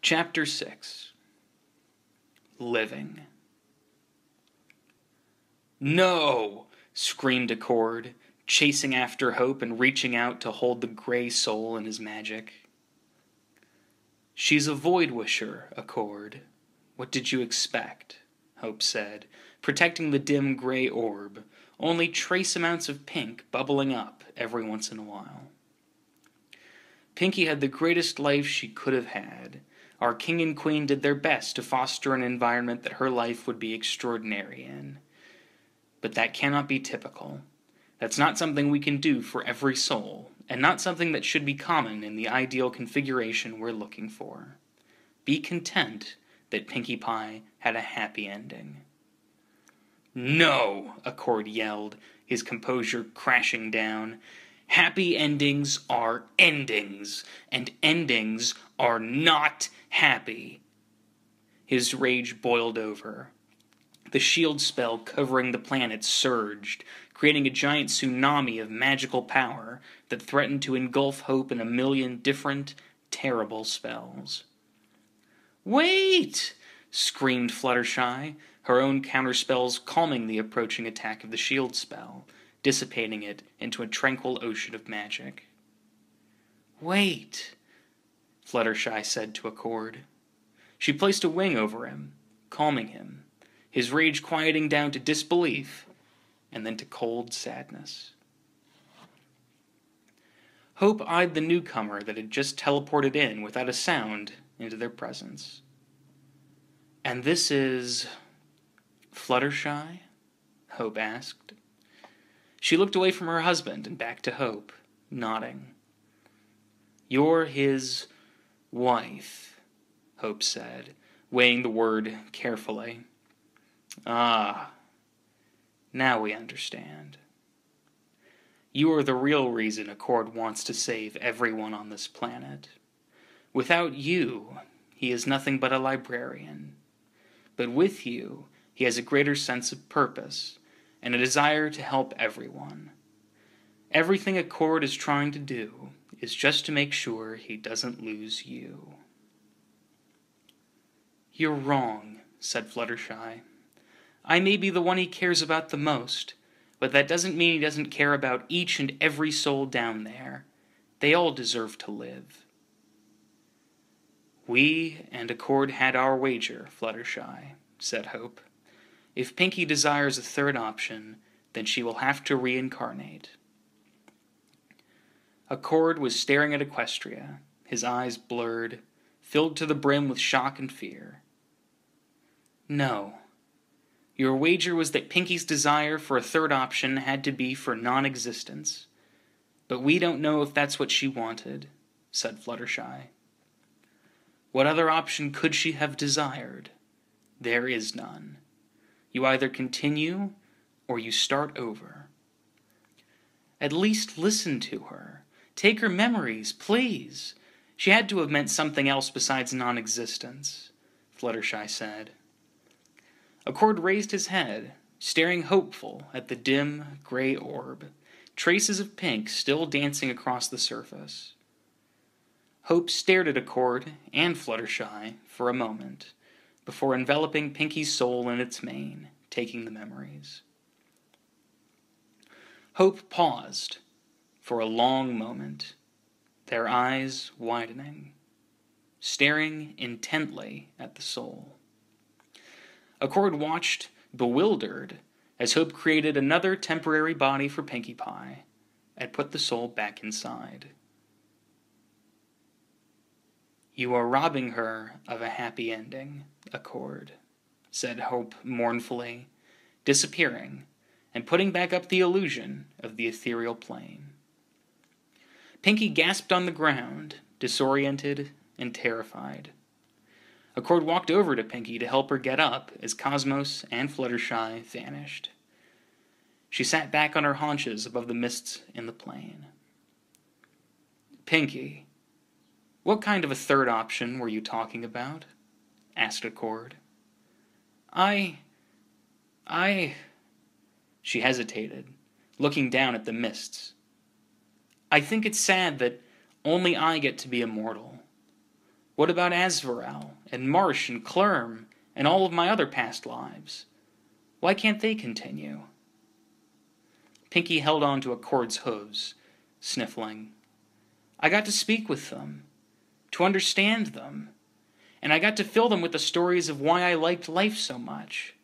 Chapter 6. Living. "No!" screamed Accord, chasing after Hope and reaching out to hold the gray soul in his magic. "She's a void wisher, Accord. What did you expect?" Hope said, protecting the dim gray orb, only trace amounts of pink bubbling up every once in a while. Pinky had the greatest life she could have had. Our king and queen did their best to foster an environment that her life would be extraordinary in. But that cannot be typical. That's not something we can do for every soul, and not something that should be common in the ideal configuration we're looking for. Be content that Pinkie Pie had a happy ending. "No!" Accord yelled, his composure crashing down. "Happy endings are endings, and endings are not happy." His rage boiled over. The shield spell covering the planet surged, creating a giant tsunami of magical power that threatened to engulf Hope in a million different, terrible spells. "Wait!" screamed Fluttershy, her own counterspells calming the approaching attack of the shield spell, dissipating it into a tranquil ocean of magic. "Wait," Fluttershy said to Accord. She placed a wing over him, calming him, his rage quieting down to disbelief, and then to cold sadness. Hope eyed the newcomer that had just teleported in without a sound into their presence. "And this is Fluttershy?" Hope asked. She looked away from her husband and back to Hope, nodding. "You're his wife," Hope said, weighing the word carefully. "Ah, now we understand. You are the real reason Accord wants to save everyone on this planet. Without you, he is nothing but a librarian. But with you, he has a greater sense of purpose and a desire to help everyone. Everything Accord is trying to do is just to make sure he doesn't lose you." "You're wrong," said Fluttershy. "I may be the one he cares about the most, but that doesn't mean he doesn't care about each and every soul down there. They all deserve to live." "We and Accord had our wager, Fluttershy," said Hope. "If Pinkie desires a third option, then she will have to reincarnate." Accord was staring at Equestria, his eyes blurred, filled to the brim with shock and fear. "No. Your wager was that Pinkie's desire for a third option had to be for non-existence. But we don't know if that's what she wanted," said Fluttershy. "What other option could she have desired? There is none. You either continue, or you start over." "At least listen to her. Take her memories, please. She had to have meant something else besides non-existence," Fluttershy said. Accord raised his head, staring hopeful at the dim, gray orb, traces of pink still dancing across the surface. Hope stared at Accord and Fluttershy for a moment, before enveloping Pinkie's soul in its mane, taking the memories. Hope paused for a long moment, their eyes widening, staring intently at the soul. Accord watched, bewildered, as Hope created another temporary body for Pinkie Pie and put the soul back inside. "You are robbing her of a happy ending, Accord," said Hope mournfully, disappearing and putting back up the illusion of the ethereal plane. Pinkie gasped on the ground, disoriented and terrified. Accord walked over to Pinkie to help her get up as Cosmos and Fluttershy vanished. She sat back on her haunches above the mists in the plain. "Pinkie, what kind of a third option were you talking about?" asked Accord. I... She hesitated, looking down at the mists. "I think it's sad that only I get to be immortal. What about Asvarel, and Marsh, and Clerm, and all of my other past lives? Why can't they continue? Pinky held on to Accord's hooves, sniffling. I got to speak with them, to understand them, and I got to fill them with the stories of why I liked life so much.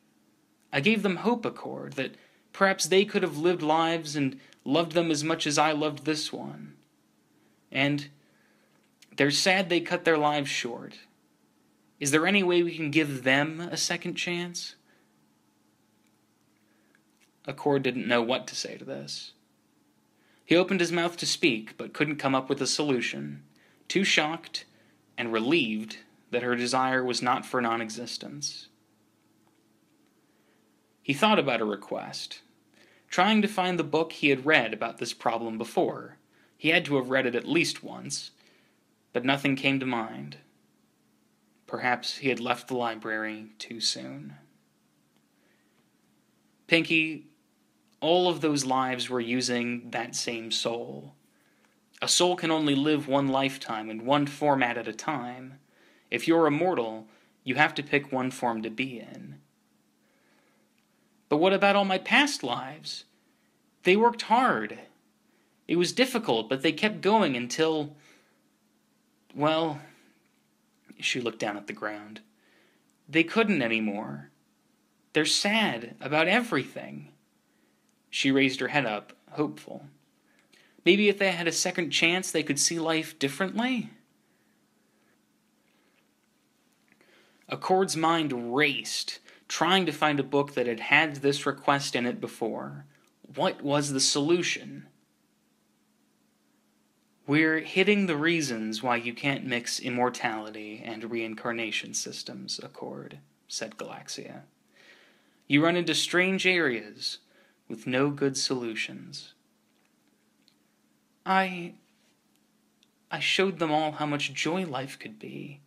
I gave them hope, Accord, that perhaps they could have lived lives and loved them as much as I loved this one. And they're sad they cut their lives short. Is there any way we can give them a second chance? Accord didn't know what to say to this. He opened his mouth to speak, but couldn't come up with a solution, too shocked and relieved that her desire was not for non-existence. He thought about a request, trying to find the book he had read about this problem before. He had to have read it at least once, but nothing came to mind. Perhaps he had left the library too soon. Pinky, all of those lives were using that same soul. A soul can only live one lifetime in one format at a time. If you're immortal, you have to pick one form to be in. But what about all my past lives? They worked hard. It was difficult, but they kept going until... Well, she looked down at the ground. They couldn't anymore. They're sad about everything. She raised her head up, hopeful. Maybe if they had a second chance, they could see life differently? Accord's mind raced, trying to find a book that had had this request in it before. What was the solution? We're hitting the reasons why you can't mix immortality and reincarnation systems, Accord, said Galaxia. You run into strange areas with no good solutions. I showed them all how much joy life could be,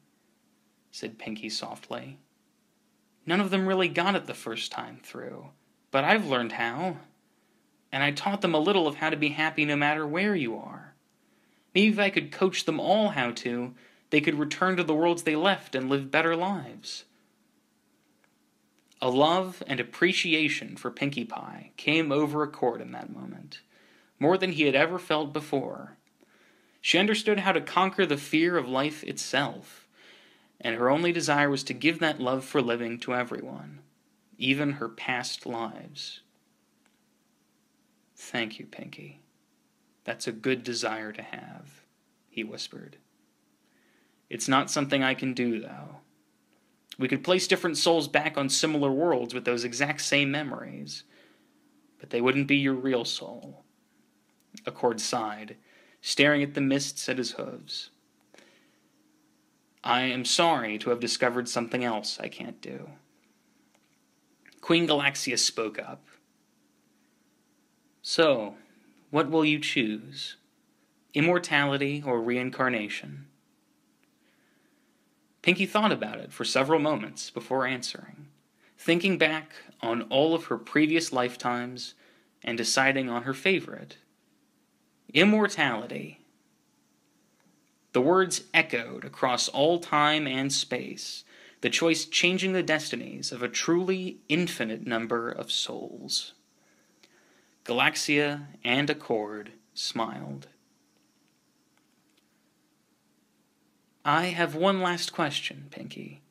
said Pinky softly. None of them really got it the first time through, but I've learned how. And I taught them a little of how to be happy no matter where you are. Maybe if I could coach them all how to, they could return to the worlds they left and live better lives. A love and appreciation for Pinkie Pie came over Accord in that moment, more than he had ever felt before. She understood how to conquer the fear of life itself, and her only desire was to give that love for living to everyone, even her past lives. Thank you, Pinky. That's a good desire to have, he whispered. It's not something I can do, though. We could place different souls back on similar worlds with those exact same memories, but they wouldn't be your real soul. Accord sighed, staring at the mists at his hooves. I am sorry to have discovered something else I can't do. Queen Galaxia spoke up. So, what will you choose? Immortality or reincarnation? Pinky thought about it for several moments before answering, thinking back on all of her previous lifetimes and deciding on her favorite. Immortality. The words echoed across all time and space, the choice changing the destinies of a truly infinite number of souls. Galaxia and Accord smiled. I have one last question, Pinky.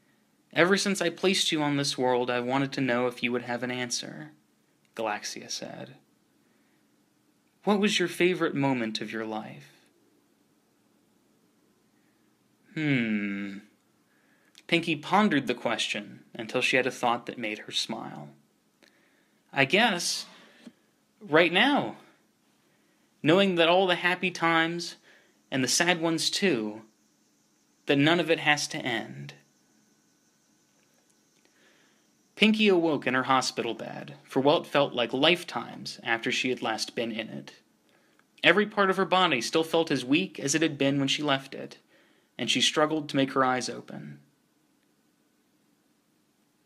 Ever since I placed you on this world, I wanted to know if you would have an answer, Galaxia said. What was your favorite moment of your life? Pinky pondered the question until she had a thought that made her smile. I guess, right now, knowing that all the happy times, and the sad ones too, that none of it has to end. Pinky awoke in her hospital bed for what felt like lifetimes after she had last been in it. Every part of her body still felt as weak as it had been when she left it, and she struggled to make her eyes open.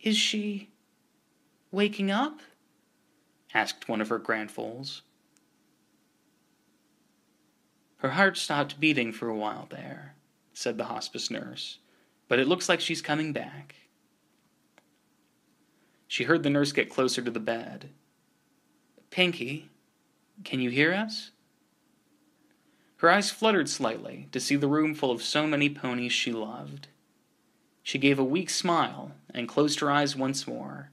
Is she waking up? Asked one of her grandfoals. Her heart stopped beating for a while there, said the hospice nurse, "but it looks like she's coming back." She heard the nurse get closer to the bed. "Pinky, can you hear us?" Her eyes fluttered slightly to see the room full of so many ponies she loved. She gave a weak smile and closed her eyes once more,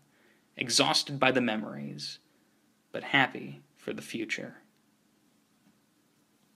exhausted by the memories, but happy for the future.